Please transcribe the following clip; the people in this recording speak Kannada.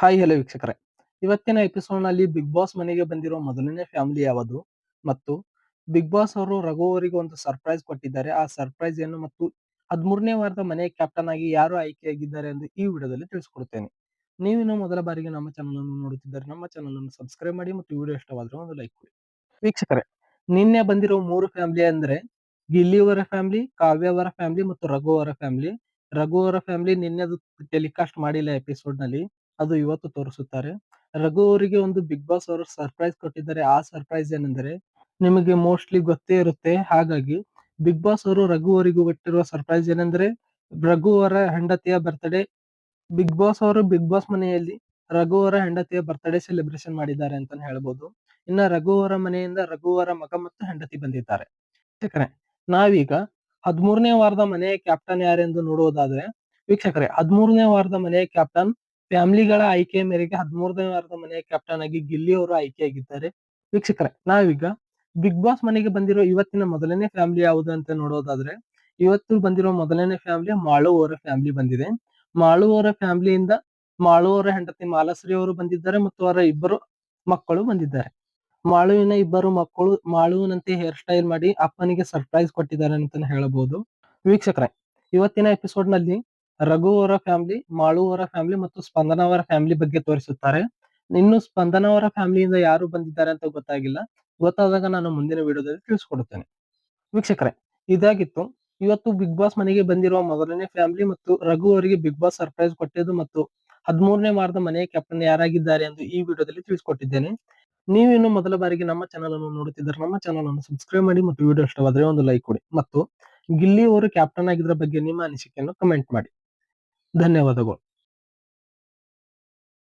ಹಾಯ್ ಹಲೋ ವೀಕ್ಷಕರೇ, ಇವತ್ತಿನ ಎಪಿಸೋಡ್ ನಲ್ಲಿ ಬಿಗ್ ಬಾಸ್ ಮನೆಗೆ ಬಂದಿರೋ ಮೊದಲನೇ ಫ್ಯಾಮಿಲಿ ಯಾವುದು ಮತ್ತು ಬಿಗ್ ಬಾಸ್ ಅವರು ರಘು ಅವರಿಗೆ ಒಂದು ಸರ್ಪ್ರೈಸ್ ಕೊಟ್ಟಿದ್ದಾರೆ. ಆ ಸರ್ಪ್ರೈಸ್ ಏನು ಮತ್ತು 13ನೇ ವಾರದ ಮನೆ ಕ್ಯಾಪ್ಟನ್ ಆಗಿ ಯಾರು ಆಯ್ಕೆಯಾಗಿದ್ದಾರೆ ಎಂದು ಈ ವಿಡಿಯೋದಲ್ಲಿ ತಿಳಿಸಿಕೊಡುತ್ತೇನೆ. ನೀವಿನ್ನು ಮೊದಲ ಬಾರಿಗೆ ನಮ್ಮ ಚಾನಲ್ ಅನ್ನು ನೋಡುತ್ತಿದ್ದರೆ ನಮ್ಮ ಚಾನಲ್ ಅನ್ನು ಸಬ್ಸ್ಕ್ರೈಬ್ ಮಾಡಿ ಮತ್ತು ವಿಡಿಯೋ ಇಷ್ಟವಾದರೆ ಒಂದು ಲೈಕ್ ಕೊಡಿ. ವೀಕ್ಷಕರೇ, ನಿನ್ನೆ ಬಂದಿರೋ 3 ಫ್ಯಾಮಿಲಿ ಅಂದ್ರೆ ಗಿಲ್ಲಿ ಅವರ ಫ್ಯಾಮಿಲಿ, ಕಾವ್ಯ ಅವರ ಫ್ಯಾಮಿಲಿ ಮತ್ತು ರಘು ಅವರ ಫ್ಯಾಮಿಲಿ. ರಘು ಅವರ ಫ್ಯಾಮಿಲಿ ನಿನ್ನೆದು ಟೆಲಿಕಾಸ್ಟ್ ಮಾಡಿಲ್ಲ ಎಪಿಸೋಡ್ ನಲ್ಲಿ, ಅದು ಇವತ್ತು ತೋರಿಸುತ್ತಾರೆ. ರಘು ಅವರಿಗೆ ಒಂದು ಬಿಗ್ ಬಾಸ್ ಅವರು ಸರ್ಪ್ರೈಸ್ ಕೊಟ್ಟಿದ್ದಾರೆ. ಆ ಸರ್ಪ್ರೈಸ್ ಏನೆಂದರೆ ನಿಮಗೆ ಮೋಸ್ಟ್ಲಿ ಗೊತ್ತೇ ಇರುತ್ತೆ. ಹಾಗಾಗಿ ಬಿಗ್ ಬಾಸ್ ಅವರು ರಘು ಅವರಿಗೂ ಕೊಟ್ಟಿರುವ ಸರ್ಪ್ರೈಸ್ ಏನೆಂದ್ರೆ ರಘು ಅವರ ಹೆಂಡತಿಯ ಬರ್ತ್ಡೇ. ಬಿಗ್ ಬಾಸ್ ಅವರು ಬಿಗ್ ಬಾಸ್ ಮನೆಯಲ್ಲಿ ರಘು ಅವರ ಹೆಂಡತಿಯ ಬರ್ತ್ಡೇ ಸೆಲೆಬ್ರೇಷನ್ ಮಾಡಿದ್ದಾರೆ ಅಂತಾನೆ ಹೇಳ್ಬೋದು. ಇನ್ನ ರಘು ಅವರ ಮನೆಯಿಂದ ರಘು ಅವರ ಮಗ ಮತ್ತು ಹೆಂಡತಿ ಬಂದಿದ್ದಾರೆ. ವೀಕ್ಷಕರೇ, ನಾವೀಗ 13ನೇ ವಾರದ ಮನೆಯ ಕ್ಯಾಪ್ಟನ್ ಯಾರೆಂದು ನೋಡುವುದಾದ್ರೆ, ವೀಕ್ಷಕರೇ 13ನೇ ವಾರದ ಮನೆಯ ಕ್ಯಾಪ್ಟನ್ ಫ್ಯಾಮಿಲಿಗಳ ಆಯ್ಕೆಯ ಮೇರೆಗೆ 13ನೇ ವಾರದ ಮನೆಯ ಕ್ಯಾಪ್ಟನ್ ಆಗಿ ಗಿಲ್ಲಿ ಅವರು ಆಯ್ಕೆಯಾಗಿದ್ದಾರೆ. ವೀಕ್ಷಕರೇ, ನಾವೀಗ ಬಿಗ್ ಬಾಸ್ ಮನೆಗೆ ಬಂದಿರೋ ಇವತ್ತಿನ ಮೊದಲನೇ ಫ್ಯಾಮಿಲಿ ಯಾವುದು ಅಂತ ನೋಡೋದಾದ್ರೆ, ಇವತ್ತು ಬಂದಿರೋ ಮೊದಲನೇ ಫ್ಯಾಮಿಲಿ ಮಾಳು ಅವರ ಫ್ಯಾಮಿಲಿ ಬಂದಿದೆ. ಮಾಳು ಅವರ ಫ್ಯಾಮಿಲಿಯಿಂದ ಮಾಳು ಅವರ ಹೆಂಡತಿ ಮಾಲಾಶ್ರೀ ಅವರು ಬಂದಿದ್ದಾರೆ ಮತ್ತು ಅವರ ಇಬ್ಬರು ಮಕ್ಕಳು ಬಂದಿದ್ದಾರೆ. ಮಾಳುವಿನ ಇಬ್ಬರು ಮಕ್ಕಳು ಮಾಳುವಿನಂತೆ ಹೇರ್ ಸ್ಟೈಲ್ ಮಾಡಿ ಅಪ್ಪನಿಗೆ ಸರ್ಪ್ರೈಸ್ ಕೊಟ್ಟಿದ್ದಾರೆ ಅಂತಾನೆ ಹೇಳಬಹುದು. ವೀಕ್ಷಕರೇ, ಇವತ್ತಿನ ಎಪಿಸೋಡ್ ನಲ್ಲಿ ರಘು ಅವರ ಫ್ಯಾಮಿಲಿ, ಮಾಳು ಅವರ ಫ್ಯಾಮಿಲಿ ಮತ್ತು ಸ್ಪಂದನ ಅವರ ಫ್ಯಾಮಿಲಿ ಬಗ್ಗೆ ತೋರಿಸುತ್ತಾರೆ. ಇನ್ನು ಸ್ಪಂದನ ಅವರ ಫ್ಯಾಮಿಲಿಯಿಂದ ಯಾರು ಬಂದಿದ್ದಾರೆ ಅಂತ ಗೊತ್ತಾಗಿಲ್ಲ. ಗೊತ್ತಾದಾಗ ನಾನು ಮುಂದಿನ ವಿಡಿಯೋದಲ್ಲಿ ತಿಳಿಸ್ಕೊಡುತ್ತೇನೆ. ವೀಕ್ಷಕರೇ, ಇದಾಗಿತ್ತು ಇವತ್ತು ಬಿಗ್ ಬಾಸ್ ಮನೆಗೆ ಬಂದಿರುವ ಮೊದಲನೇ ಫ್ಯಾಮಿಲಿ ಮತ್ತು ರಘು ಅವರಿಗೆ ಬಿಗ್ ಬಾಸ್ ಸರ್ಪ್ರೈಸ್ ಕೊಟ್ಟಿದ್ದು ಮತ್ತು 13ನೇ ವಾರದ ಮನೆಯ ಕ್ಯಾಪ್ಟನ್ ಯಾರಾಗಿದ್ದಾರೆ ಎಂದು ಈ ವಿಡಿಯೋದಲ್ಲಿ ತಿಳಿಸಿಕೊಟ್ಟಿದ್ದೇನೆ. ನೀವು ಇನ್ನು ಮೊದಲ ಬಾರಿಗೆ ನಮ್ಮ ಚಾನಲ್ ಅನ್ನು ನೋಡುತ್ತಿದ್ದರೆ ನಮ್ಮ ಚಾನಲ್ ಅನ್ನು ಸಬ್ಸ್ಕ್ರೈಬ್ ಮಾಡಿ ಮತ್ತು ವಿಡಿಯೋ ಇಷ್ಟವಾದರೆ ಒಂದು ಲೈಕ್ ಕೊಡಿ ಮತ್ತು ಗಿಲ್ಲಿ ಅವರು ಕ್ಯಾಪ್ಟನ್ ಆಗಿದ್ರ ಬಗ್ಗೆ ನಿಮ್ಮ ಅನಿಸಿಕೆಯನ್ನು ಕಮೆಂಟ್ ಮಾಡಿ. ಧನ್ಯವಾದಗಳು.